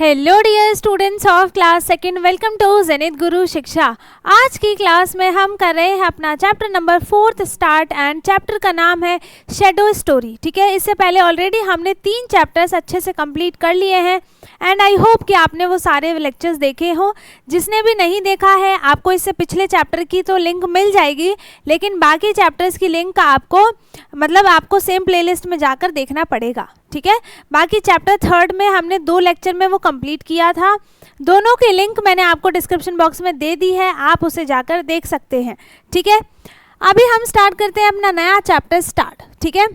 Hello dear students of class second, welcome to Zenith Guru Shiksha. आज की class में हम कर रहे हैं अपना chapter number 4 start and chapter का नाम है शेडो स्टोरी। ठीक है, इससे पहले ऑलरेडी हमने 3 चैप्टर्स अच्छे से कंप्लीट कर लिए हैं एंड आई होप कि आपने वो सारे लेक्चर्स देखे हों। जिसने भी नहीं देखा है आपको इससे पिछले चैप्टर की तो लिंक मिल जाएगी, लेकिन बाकी चैप्टर्स की लिंक आपको सेम प्लेलिस्ट में जाकर देखना पड़ेगा। ठीक है, बाकी चैप्टर 3 में हमने 2 लेक्चर में वो कंप्लीट किया था। दोनों की लिंक मैंने आपको डिस्क्रिप्शन बॉक्स में दे दी है, आप उसे जाकर देख सकते हैं। ठीक है, अभी हम स्टार्ट करते हैं अपना नया चैप्टर स्टार्ट। ठीक है,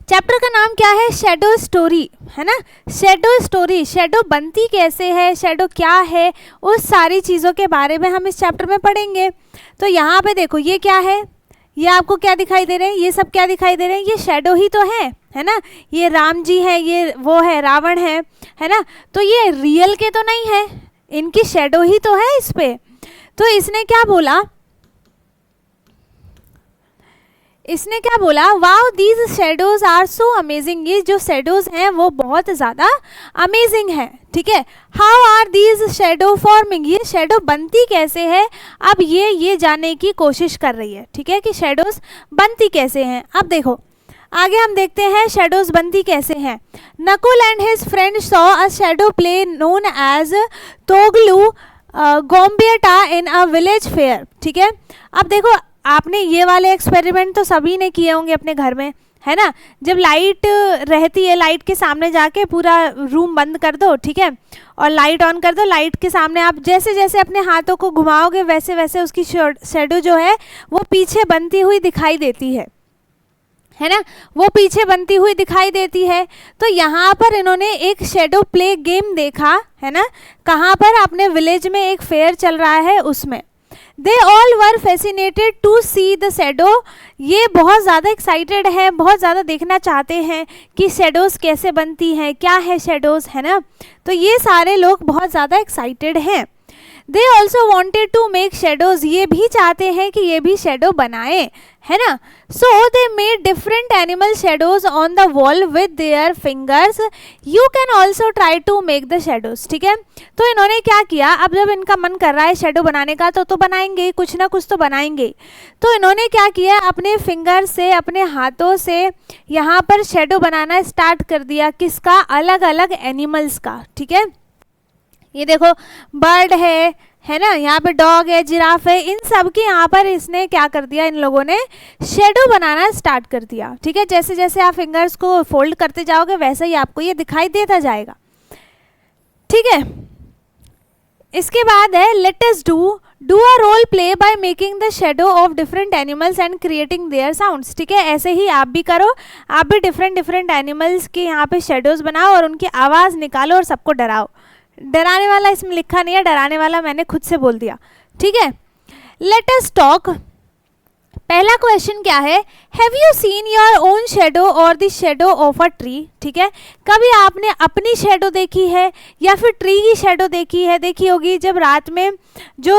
चैप्टर का नाम क्या है? शेडो स्टोरी, है ना। शेडो स्टोरी, शेडो बनती कैसे है, शेडो क्या है, उस सारी चीज़ों के बारे में हम इस चैप्टर में पढ़ेंगे। तो यहाँ पे देखो, ये क्या है, ये आपको क्या दिखाई दे रहे हैं, ये सब क्या दिखाई दे रहे हैं, ये शेडो ही तो है ना। ये राम जी है, ये वो है रावण है ना। तो ये रियल के तो नहीं है, इनकी शेडो ही तो है इस पे। तो इसने क्या बोला, wow these shadows are so amazing. ये जो शेडोज हैं वो बहुत ज़्यादा अमेजिंग है। ठीक है, how are these shadow forming, ये शेडो बनती कैसे है। अब ये जानने की कोशिश कर रही है। ठीक है, कि शेडोज बनती कैसे हैं। अब देखो आगे हम देखते हैं शेडोज बनती कैसे हैं। Nakul and his friend saw a shadow play known as Togalu Gombeyata in a village fair. ठीक है, अब देखो आपने ये वाले एक्सपेरिमेंट तो सभी ने किए होंगे अपने घर में, है ना। जब लाइट रहती है, लाइट के सामने जाके पूरा रूम बंद कर दो, ठीक है, और लाइट ऑन कर दो। लाइट के सामने आप जैसे जैसे अपने हाथों को घुमाओगे वैसे वैसे उसकी शेडो जो है वो पीछे बनती हुई दिखाई देती है ना, वो पीछे बनती हुई दिखाई देती है। तो यहाँ पर इन्होंने एक शेडो प्ले गेम देखा, है ना। कहाँ पर? अपने विलेज में एक फेयर चल रहा है उसमें। They all were fascinated to see the shadow. ये बहुत ज़्यादा एक्साइटेड है, बहुत ज़्यादा देखना चाहते हैं कि शेडोज़ कैसे बनती हैं, क्या है शेडोज़, है ना। तो ये सारे लोग बहुत ज़्यादा एक्साइटेड हैं। They also wanted to make shadows, ये भी चाहते हैं कि ये भी शेडो बनाए, है ना। So they made different animal shadows on the wall with their fingers. You can also try to make the shadows. ठीक है, तो इन्होंने क्या किया, अब जब इनका मन कर रहा है शेडो बनाने का तो बनाएंगे, कुछ ना कुछ तो बनाएंगे। तो इन्होंने क्या किया, अपने फिंगर से, अपने हाथों से यहाँ पर शेडो बनाना स्टार्ट कर दिया। किसका? अलग अलग एनिमल्स का। ठीक है, ये देखो बर्ड है ना, यहाँ पे डॉग है, जिराफ है, इन सब की यहाँ पर इसने क्या कर दिया, इन लोगों ने शेडो बनाना स्टार्ट कर दिया। ठीक है, जैसे जैसे आप फिंगर्स को फोल्ड करते जाओगे वैसे ही आपको ये दिखाई देता जाएगा। ठीक है, इसके बाद है let us do a role play by making the shadow of different animals and creating their sounds. ठीक है, ऐसे ही आप भी करो, आप भी डिफरेंट एनिमल्स के यहाँ पे शेडोज बनाओ और उनकी आवाज़ निकालो और सबको डराओ। डराने वाला इसमें लिखा नहीं है, डराने वाला मैंने खुद से बोल दिया। ठीक है, लेट अस टॉक। पहला क्वेश्चन क्या है, have you seen your own shadow और the shadow of a tree. ठीक है, कभी आपने अपनी शेडो देखी है या फिर ट्री की शेडो देखी होगी। जब रात में जो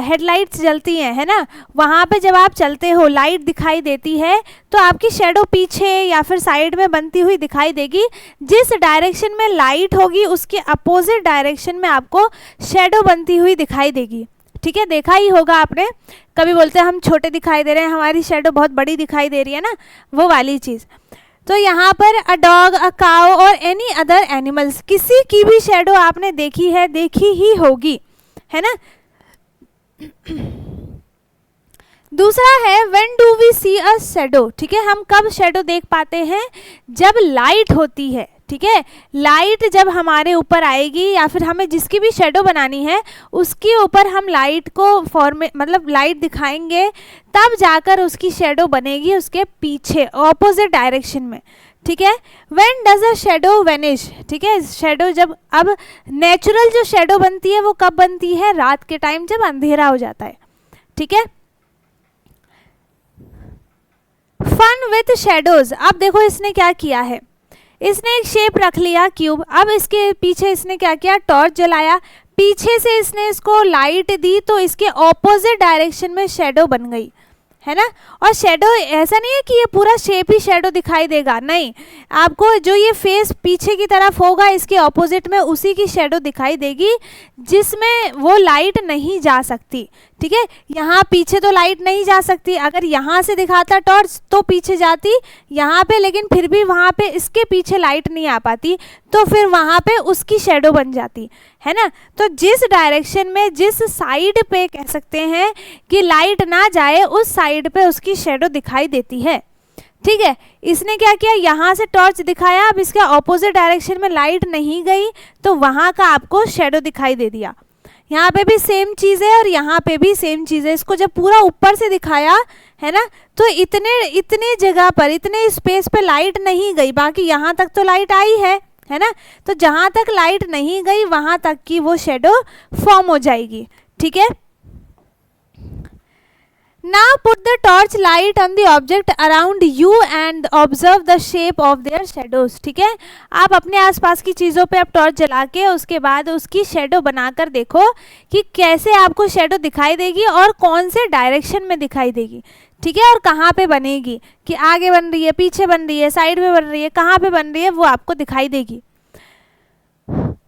हेडलाइट्स जलती हैं, है ना, वहाँ पे जब आप चलते हो लाइट दिखाई देती है तो आपकी शेडो पीछे या फिर साइड में बनती हुई दिखाई देगी। जिस डायरेक्शन में लाइट होगी उसके अपोजिट डायरेक्शन में आपको शेडो बनती हुई दिखाई देगी। ठीक है, देखा ही होगा आपने। कभी बोलते हैं हम छोटे दिखाई दे रहे हैं, हमारी शेडो बहुत बड़ी दिखाई दे रही है ना, वो वाली चीज़। तो यहाँ पर अ डॉग, अ काउ और एनी अदर एनिमल्स, किसी की भी शेडो आपने देखी ही होगी, है ना। दूसरा है when do we see a shadow. ठीक है, हम कब शेडो देख पाते हैं? जब लाइट होती है। ठीक है, लाइट जब हमारे ऊपर आएगी या फिर हमें जिसकी भी शेडो बनानी है उसके ऊपर हम लाइट को लाइट दिखाएंगे, तब जाकर उसकी शेडो बनेगी उसके पीछे ऑपोजिट डायरेक्शन में। ठीक है, when does a shadow vanish. ठीक है, शेडो जब, अब नेचुरल जो शेडो बनती है वो कब बनती है? रात के टाइम जब अंधेरा हो जाता है। ठीक है, फन विथ शेडोज। अब देखो इसने क्या किया है, इसने एक शेप रख लिया क्यूब। अब इसके पीछे इसने क्या किया, टॉर्च जलाया, पीछे से इसने इसको लाइट दी तो इसके ऑपोजिट डायरेक्शन में शेडो बन गई, है ना। और शेडो ऐसा नहीं है कि ये पूरा शेप ही शेडो दिखाई देगा, नहीं, आपको जो ये फेस पीछे की तरफ होगा इसके ऑपोजिट में उसी की शेडो दिखाई देगी जिसमें वो लाइट नहीं जा सकती, ठीक है। यहाँ पीछे तो लाइट नहीं जा सकती, अगर यहाँ से दिखाता टॉर्च तो पीछे जाती यहाँ पे, लेकिन फिर भी वहाँ पे इसके पीछे लाइट नहीं आ पाती, तो फिर वहाँ पे उसकी शेडो बन जाती है ना। तो जिस डायरेक्शन में, जिस साइड पे कह सकते हैं कि लाइट ना जाए, उस साइड पे उसकी शेडो दिखाई देती है, ठीक है। इसने क्या किया, यहाँ से टॉर्च दिखाया, अब इसके ऑपोजिट डायरेक्शन में लाइट नहीं गई तो वहाँ का आपको शेडो दिखाई दे दिया। यहाँ पे भी सेम चीज़ है और यहाँ पे भी सेम चीज़ है। इसको जब पूरा ऊपर से दिखाया है ना, तो इतने जगह पर, इतने स्पेस पे लाइट नहीं गई, बाकी यहाँ तक तो लाइट आई है ना। तो जहाँ तक लाइट नहीं गई वहाँ तक की वो शेडो फॉर्म हो जाएगी, ठीक है। Now put the torch light on the object around you and observe the shape of their shadows, ठीक है। आप अपने आसपास की चीज़ों पे अब टॉर्च जला के उसके बाद उसकी शेडो बनाकर देखो कि कैसे आपको शेडो दिखाई देगी और कौन से डायरेक्शन में दिखाई देगी, ठीक है। और कहाँ पे बनेगी, कि आगे बन रही है, पीछे बन रही है, साइड में बन रही है, कहाँ पे बन रही है, वो आपको दिखाई देगी।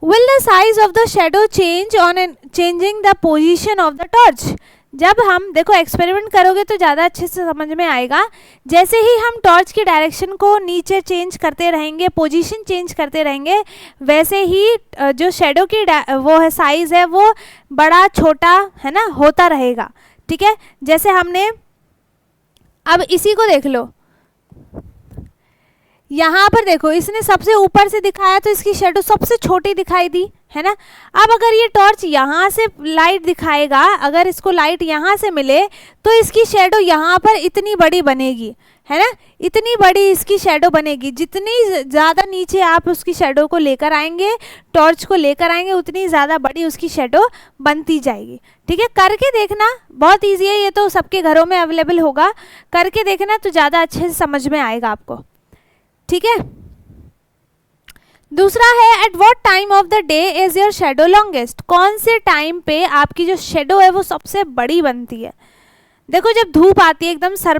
Will the size of the shadow change on changing the position of the torch? जब हम देखो एक्सपेरिमेंट करोगे तो ज़्यादा अच्छे से समझ में आएगा। जैसे ही हम टॉर्च की डायरेक्शन को नीचे चेंज करते रहेंगे, पोजीशन चेंज करते रहेंगे, वैसे ही जो शेडो की वो है साइज़ है वो बड़ा छोटा है ना होता रहेगा, ठीक है। जैसे हमने अब इसी को देख लो, यहाँ पर देखो इसने सबसे ऊपर से दिखाया तो इसकी शेडो सबसे छोटी दिखाई दी है ना। अब अगर ये टॉर्च यहाँ से लाइट दिखाएगा, अगर इसको लाइट यहाँ से मिले तो इसकी शेडो यहाँ पर इतनी बड़ी बनेगी, है ना, इतनी बड़ी इसकी शेडो बनेगी। जितनी ज़्यादा नीचे आप उसकी शेडो को लेकर आएंगे, टॉर्च को लेकर आएंगे, उतनी ज़्यादा बड़ी उसकी शेडो बनती जाएगी, ठीक है। करके देखना, बहुत ईजी है, ये तो सबके घरों में अवेलेबल होगा, करके देखना तो ज़्यादा अच्छे से समझ में आएगा आपको, ठीक है। दूसरा है at what time of the day is your shadow longest, कौन से टाइम पे आपकी जो शेडो है वो सबसे बड़ी बनती है। देखो जब धूप आती है एकदम सर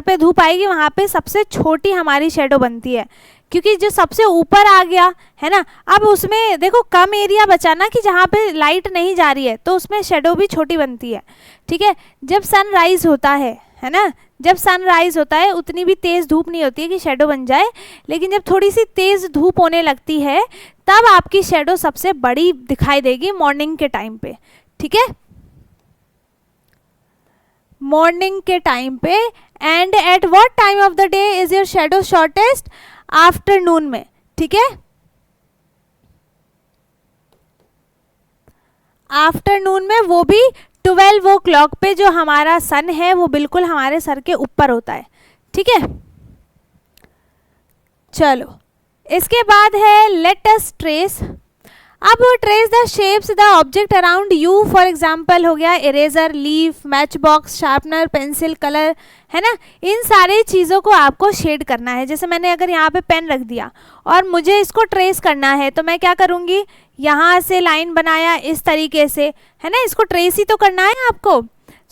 पे धूप आएगी, वहाँ पे सबसे छोटी हमारी शेडो बनती है, क्योंकि जो सबसे ऊपर आ गया है ना, अब उसमें देखो कम एरिया बचा ना कि जहाँ पे लाइट नहीं जा रही है, तो उसमें शेडो भी छोटी बनती है, ठीक है। जब सनराइज होता है ना, जब सनराइज होता है उतनी भी तेज़ धूप नहीं होती है कि शेडो बन जाए, लेकिन जब थोड़ी सी तेज़ धूप होने लगती है तब आपकी शेडो सबसे बड़ी दिखाई देगी मॉर्निंग के टाइम पे, ठीक है, मॉर्निंग के टाइम पे। And at what time of the day is your shadow shortest, afternoon में, ठीक है, आफ्टरनून में, वो भी 12 o'clock पे जो हमारा सन है वो बिल्कुल हमारे सर के ऊपर होता है, ठीक है। चलो इसके बाद है लेट अस ट्रेस। अब trace the shapes the object around you, for example हो गया eraser, leaf, match box, sharpener, pencil, colour, है ना। इन सारी चीज़ों को आपको शेड करना है। जैसे मैंने अगर यहाँ पे पेन रख दिया और मुझे इसको ट्रेस करना है तो मैं क्या करूँगी, यहाँ से लाइन बनाया इस तरीके से, है ना, इसको ट्रेस ही तो करना है आपको।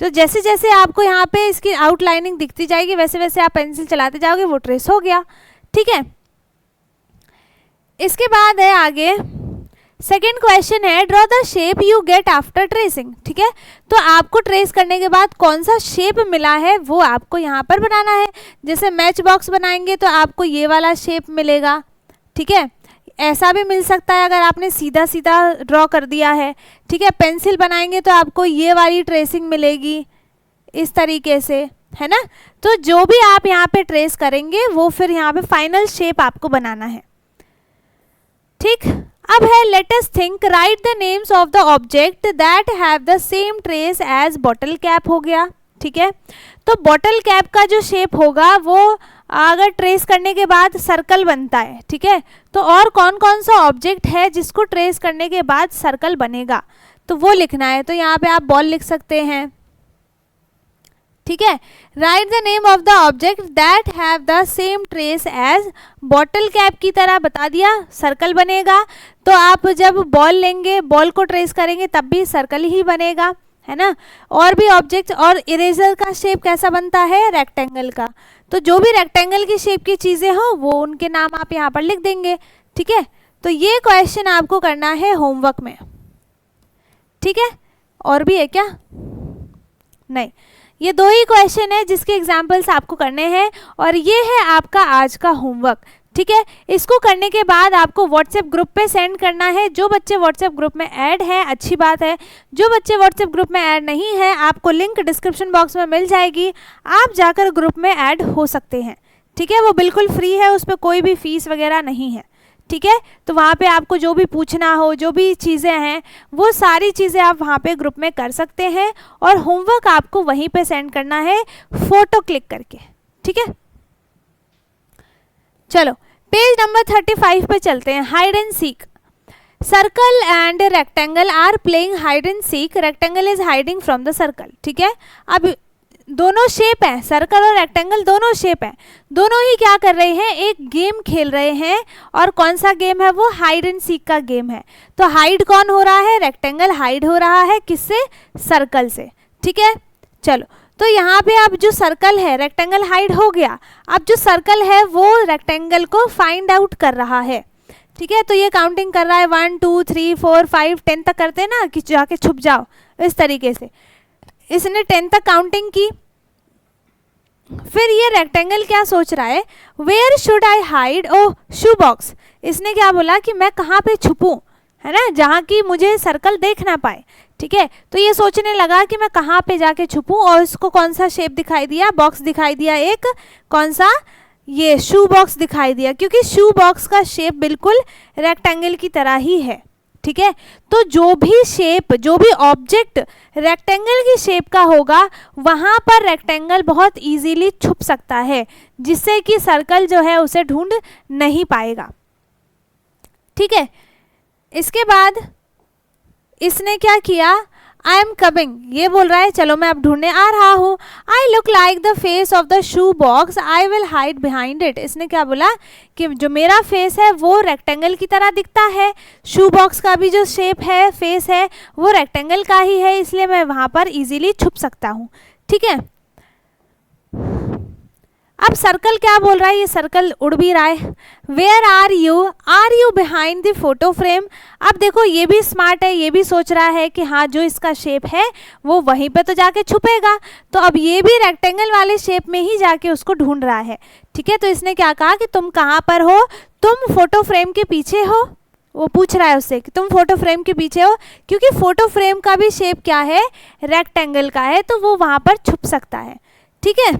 तो जैसे जैसे आपको यहाँ पे इसकी आउटलाइनिंग दिखती जाएगी वैसे वैसे आप पेंसिल चलाते जाओगे, वो ट्रेस हो गया, ठीक है। इसके बाद है आगे सेकेंड क्वेश्चन है draw the shape you get after tracing, ठीक है। तो आपको ट्रेस करने के बाद कौन सा शेप मिला है वो आपको यहाँ पर बनाना है। जैसे मैच बॉक्स बनाएंगे तो आपको ये वाला शेप मिलेगा, ठीक है, ऐसा भी मिल सकता है अगर आपने सीधा सीधा ड्रॉ कर दिया है, ठीक है। पेंसिल बनाएंगे तो आपको ये वाली ट्रेसिंग मिलेगी इस तरीके से, है ना। तो जो भी आप यहाँ पे ट्रेस करेंगे वो फिर यहाँ पे फाइनल शेप आपको बनाना है, ठीक। अब है let us think, write the names of the object that have the same traits as bottle cap, हो गया, ठीक है। तो बॉटल कैप का जो शेप होगा वो अगर ट्रेस करने के बाद सर्कल बनता है, ठीक है। तो और कौन कौन सा ऑब्जेक्ट है जिसको ट्रेस करने के बाद सर्कल बनेगा, तो वो लिखना है। तो यहाँ पे आप बॉल लिख सकते हैं, ठीक है। Write the name of the object that have the same traits as bottle cap की तरह बता दिया, सर्कल बनेगा। तो आप जब बॉल लेंगे, बॉल को ट्रेस करेंगे तब भी सर्कल ही बनेगा, है ना। और भी ऑब्जेक्ट, और इरेजर का शेप कैसा बनता है, रेक्टेंगल का। तो जो भी रेक्टेंगल की शेप की चीज़ें हो वो उनके नाम आप यहाँ पर लिख देंगे, ठीक है। तो ये क्वेश्चन आपको करना है होमवर्क में, ठीक है। और भी है क्या, नहीं, ये 2 ही क्वेश्चन है जिसके एग्जाम्पल्स आपको करने हैं, और ये है आपका आज का होमवर्क, ठीक है। इसको करने के बाद आपको व्हाट्सएप ग्रुप पे सेंड करना है। जो बच्चे व्हाट्सएप ग्रुप में ऐड हैं अच्छी बात है, जो बच्चे व्हाट्सएप ग्रुप में ऐड नहीं है आपको लिंक डिस्क्रिप्शन बॉक्स में मिल जाएगी, आप जाकर ग्रुप में ऐड हो सकते हैं, ठीक है। वो बिल्कुल फ्री है, उस पर कोई भी फीस वगैरह नहीं है, ठीक है। तो वहाँ पे आपको जो भी पूछना हो, जो भी चीज़ें हैं, वो सारी चीज़ें आप वहाँ पे ग्रुप में कर सकते हैं, और होमवर्क आपको वहीं पे सेंड करना है फोटो क्लिक करके, ठीक है। चलो पेज नंबर 35 पे चलते हैं। Hide and seek. Circle and rectangle are playing hide and seek, rectangle is hiding from the circle, ठीक है। अब दोनों शेप है, सर्कल और रेक्टेंगल दोनों शेप है, दोनों ही क्या कर रहे हैं, एक गेम खेल रहे हैं, और कौन सा गेम है, वो हाइड एंड सीक का गेम है। तो हाइड कौन हो रहा है, रेक्टेंगल हाइड हो रहा है, किससे, सर्कल से, ठीक है। चलो तो यहाँ पे अब जो सर्कल है, रेक्टेंगल हाइड हो गया, अब जो सर्कल है वो रेक्टेंगल को फाइंड आउट कर रहा है, ठीक है। तो ये काउंटिंग कर रहा है 1 2 3 4 5 10 तक करते हैं ना, कि जाके छुप जाओ, इस तरीके से इसने 10 तक काउंटिंग की। फिर ये रेक्टेंगल क्या सोच रहा है, where should I hide, oh shoe box, इसने क्या बोला कि मैं कहाँ पे छुपूं, है ना, जहाँ की मुझे सर्कल देख ना पाए, ठीक है। तो ये सोचने लगा कि मैं कहाँ पे जाके छुपूं, और इसको कौन सा शेप दिखाई दिया, बॉक्स दिखाई दिया, एक कौन सा, ये शू बॉक्स दिखाई दिया, क्योंकि शू बॉक्स का शेप बिल्कुल रेक्टेंगल की तरह ही है, ठीक है। तो जो भी शेप, जो भी ऑब्जेक्ट रेक्टेंगल की शेप का होगा वहाँ पर रेक्टेंगल बहुत इजीली छुप सकता है, जिससे कि सर्कल जो है उसे ढूंढ नहीं पाएगा, ठीक है। इसके बाद इसने क्या किया, आई एम कमिंग, ये बोल रहा है चलो मैं अब ढूंढने आ रहा हूँ। I look like the face of the shoe box, I will hide behind it, इसने क्या बोला कि जो मेरा फेस है वो रेक्टेंगल की तरह दिखता है, शू बॉक्स का भी जो शेप है, फेस है, वो रेक्टेंगल का ही है, इसलिए मैं वहाँ पर इजीली छुप सकता हूँ, ठीक है। अब सर्कल क्या बोल रहा है, ये सर्कल उड़ भी रहा है, where are you behind the photo frame. अब देखो ये भी स्मार्ट है, ये भी सोच रहा है कि हाँ जो इसका शेप है वो वहीं पे तो जाके छुपेगा, तो अब ये भी रेक्टेंगल वाले शेप में ही जाके उसको ढूंढ रहा है, ठीक है। तो इसने क्या कहा कि तुम कहाँ पर हो, तुम फोटो फ्रेम के पीछे हो, वो पूछ रहा है उससे कि तुम फोटो फ्रेम के पीछे हो, क्योंकि फोटो फ्रेम का भी शेप क्या है, रेक्टेंगल का है, तो वो वहाँ पर छुप सकता है, ठीक है।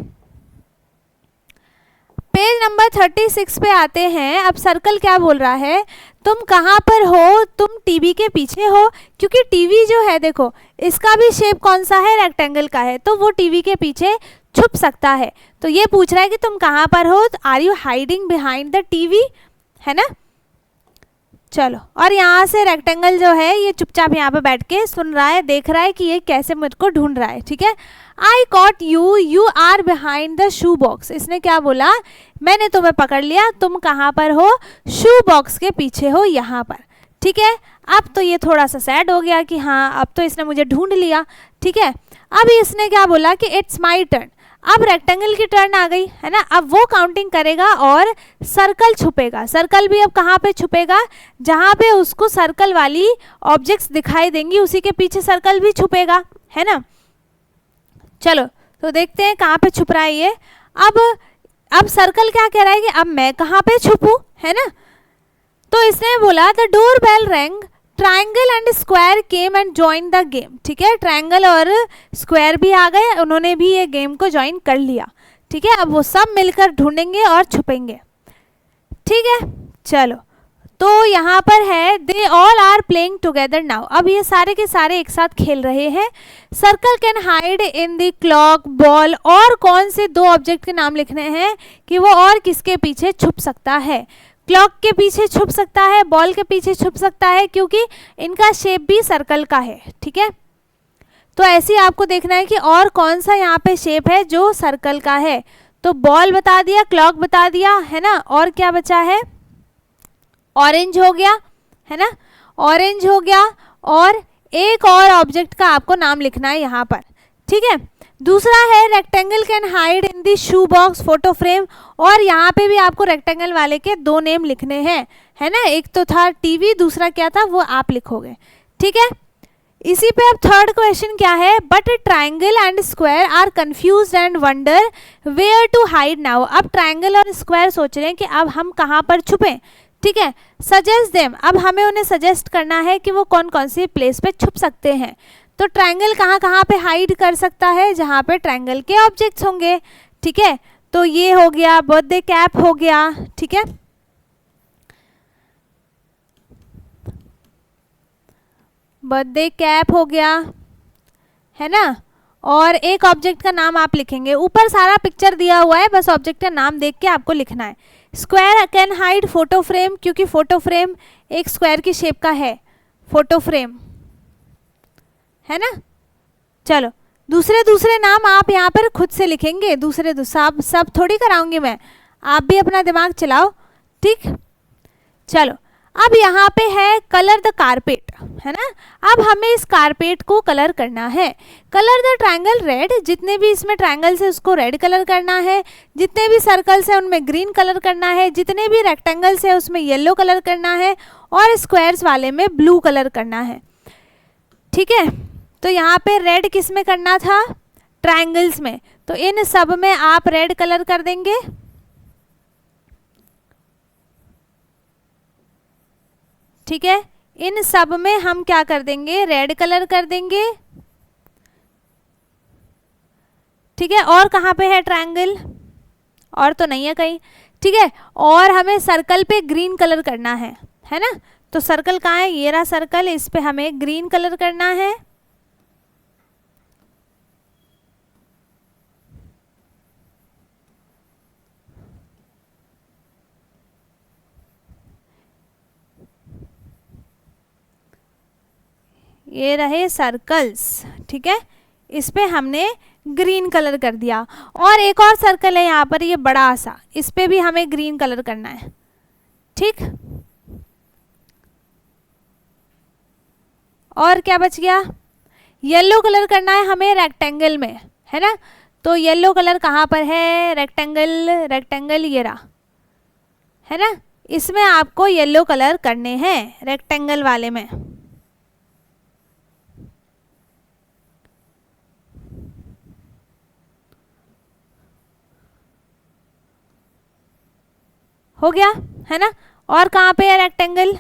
पेज नंबर 36 पे आते हैं। अब सर्कल क्या बोल रहा है, तुम कहाँ पर हो, तुम टीवी के पीछे हो, क्योंकि टीवी जो है देखो इसका भी शेप कौन सा है, रेक्टेंगल का है, तो वो टीवी के पीछे छुप सकता है। तो ये पूछ रहा है कि तुम कहाँ पर हो, are you hiding behind the TV, है ना। चलो, और यहाँ से रेक्टेंगल जो है ये चुपचाप यहाँ पे बैठ के सुन रहा है, देख रहा है कि ये कैसे मुझको ढूंढ रहा है, ठीक है। I caught you, you are behind the shoe box, इसने क्या बोला, मैंने तुम्हें पकड़ लिया, तुम कहाँ पर हो, शू बॉक्स के पीछे हो, यहाँ पर, ठीक है। अब तो ये थोड़ा सा सैड हो गया कि हाँ अब तो इसने मुझे ढूंढ लिया, ठीक है। अब इसने क्या बोला कि इट्स माई टर्न, अब रेक्टेंगल की टर्न आ गई, है ना। अब वो काउंटिंग करेगा और सर्कल छुपेगा, सर्कल भी अब कहाँ पे छुपेगा, जहाँ पे उसको सर्कल वाली ऑब्जेक्ट्स दिखाई देंगी उसी के पीछे सर्कल भी छुपेगा, है ना। चलो तो देखते हैं कहाँ पे छुप रहा है ये। अब सर्कल क्या कह रहा है कि अब मैं कहाँ पे छुपूं, है ना। तो इसने बोला the door bell rang, triangle and square came and join the game, ठीक है। ट्राइंगल और स्क्वायर भी आ गए, उन्होंने भी ये गेम को ज्वाइन कर लिया, ठीक है। अब वो सब मिलकर ढूंढेंगे और छुपेंगे, ठीक है। चलो तो यहाँ पर है they all are playing together now, अब ये सारे के सारे एक साथ खेल रहे हैं। Circle can hide in the clock, ball, और कौन से 2 ऑब्जेक्ट के नाम लिखने हैं कि वो और किसके पीछे छुप सकता है, क्लॉक के पीछे छुप सकता है, बॉल के पीछे छुप सकता है, क्योंकि इनका शेप भी सर्कल का है, ठीक है। तो ऐसे ही आपको देखना है कि और कौन सा यहाँ पे शेप है जो सर्कल का है। तो बॉल बता दिया, क्लॉक बता दिया, है ना, और क्या बचा है, ऑरेंज हो गया, है ना, ऑरेंज हो गया, और एक और ऑब्जेक्ट का आपको नाम लिखना है यहाँ पर, ठीक है। दूसरा है rectangle can hide in the shoe box photo frame, और यहाँ पे भी आपको रेक्टेंगल वाले के 2 नेम लिखने हैं, है ना। एक तो था टीवी, दूसरा क्या था वो आप लिखोगे, ठीक है। इसी पे अब थर्ड क्वेश्चन क्या है, but triangle and square are confused and wonder where to hide now. अब ट्राइंगल और स्क्वायर सोच रहे हैं कि अब हम कहाँ पर छुपें, ठीक है। सजेस्ट देम, अब हमें उन्हें सजेस्ट करना है कि वो कौन कौन सी प्लेस पे छुप सकते हैं। तो ट्राइंगल कहाँ कहाँ पे हाइड कर सकता है, जहाँ पे ट्राइंगल के ऑब्जेक्ट्स होंगे, ठीक है। तो ये हो गया, बर्थडे कैप हो गया, ठीक है। बर्थडे कैप हो गया, है ना। और एक ऑब्जेक्ट का नाम आप लिखेंगे, ऊपर सारा पिक्चर दिया हुआ है, बस ऑब्जेक्ट का नाम देख के आपको लिखना है। Square can hide photo frame, क्योंकि फोटो फ्रेम एक स्क्वायर की शेप का है, फोटो फ्रेम, है ना। चलो दूसरे नाम आप यहाँ पर खुद से लिखेंगे, दूसरे सब थोड़ी कराऊंगी मैं, आप भी अपना दिमाग चलाओ, ठीक। चलो अब यहाँ पे है कलर द कारपेट, है ना। अब हमें इस कारपेट को कलर करना है। कलर द ट्रायंगल रेड, जितने भी इसमें ट्रायंगल्स है उसको रेड कलर करना है, जितने भी सर्कल्स हैं उनमें ग्रीन कलर करना है, जितने भी रेक्टेंगल्स है उसमें येलो कलर करना है, और स्क्वायर्स वाले में ब्लू कलर करना है, ठीक है। तो यहाँ पे रेड किस में करना था, ट्रायंगल्स में, तो इन सब में आप रेड कलर कर देंगे, ठीक है। इन सब में हम क्या कर देंगे, रेड कलर कर देंगे, ठीक है। और कहाँ पे है ट्रायंगल, और तो नहीं है कहीं, ठीक है। और हमें सर्कल पे ग्रीन कलर करना है ना। तो सर्कल कहाँ है, ये रहा सर्कल, इस पे हमें ग्रीन कलर करना है, ये रहे सर्कल्स, ठीक है। इस पे हमने ग्रीन कलर कर दिया। और एक और सर्कल है यहाँ पर, ये बड़ा सा, इस पे भी हमें ग्रीन कलर करना है, ठीक। और क्या बच गया, येलो कलर करना है हमें रेक्टेंगल में, है ना। तो येलो कलर कहाँ पर है, रेक्टेंगल ये रहा, है ना। इसमें आपको येलो कलर करने हैं रेक्टेंगल वाले में, हो गया, है ना। और कहाँ पे है रेक्टेंगल,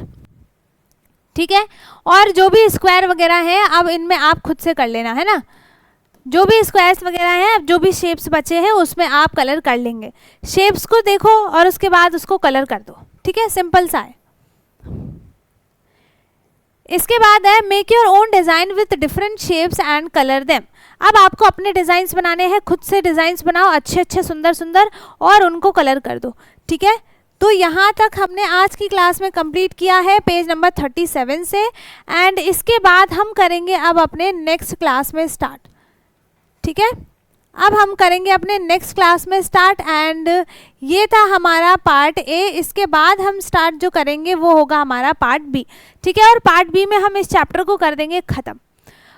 ठीक है। और जो भी स्क्वायर वगैरह है अब इनमें आप खुद से कर लेना, है ना। जो भी स्क्वायर्स वगैरह हैं, अब जो भी शेप्स बचे हैं उसमें आप कलर कर लेंगे। शेप्स को देखो और उसके बाद उसको कलर कर दो, ठीक है, सिंपल सा है। इसके बाद है make your own design with different shapes and colour them. अब आपको अपने डिज़ाइंस बनाने हैं, खुद से डिज़ाइंस बनाओ अच्छे अच्छे सुंदर सुंदर, और उनको कलर कर दो, ठीक है। तो यहाँ तक हमने आज की क्लास में कंप्लीट किया है पेज नंबर 37 से, एंड इसके बाद हम करेंगे अब अपने नेक्स्ट क्लास में स्टार्ट, ठीक है। अब हम करेंगे अपने नेक्स्ट क्लास में स्टार्ट, एंड ये था हमारा पार्ट ए। इसके बाद हम स्टार्ट जो करेंगे वो होगा हमारा पार्ट बी, ठीक है। और पार्ट बी में हम इस चैप्टर को कर देंगे ख़त्म।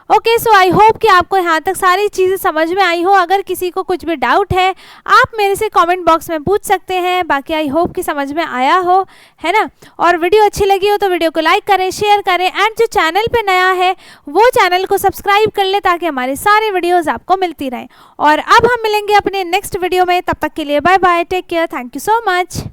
ओके, सो आई होप कि आपको यहाँ तक सारी चीज़ें समझ में आई हो। अगर किसी को कुछ भी डाउट है आप मेरे से कमेंट बॉक्स में पूछ सकते हैं। बाकी आई होप कि समझ में आया हो, है ना। और वीडियो अच्छी लगी हो तो वीडियो को लाइक करें, शेयर करें, एंड जो चैनल पे नया है वो चैनल को सब्सक्राइब कर ले ताकि हमारे सारे वीडियोज़ आपको मिलती रहें। और अब हम मिलेंगे अपने नेक्स्ट वीडियो में, तब तक के लिए bye bye, take care, thank you so much.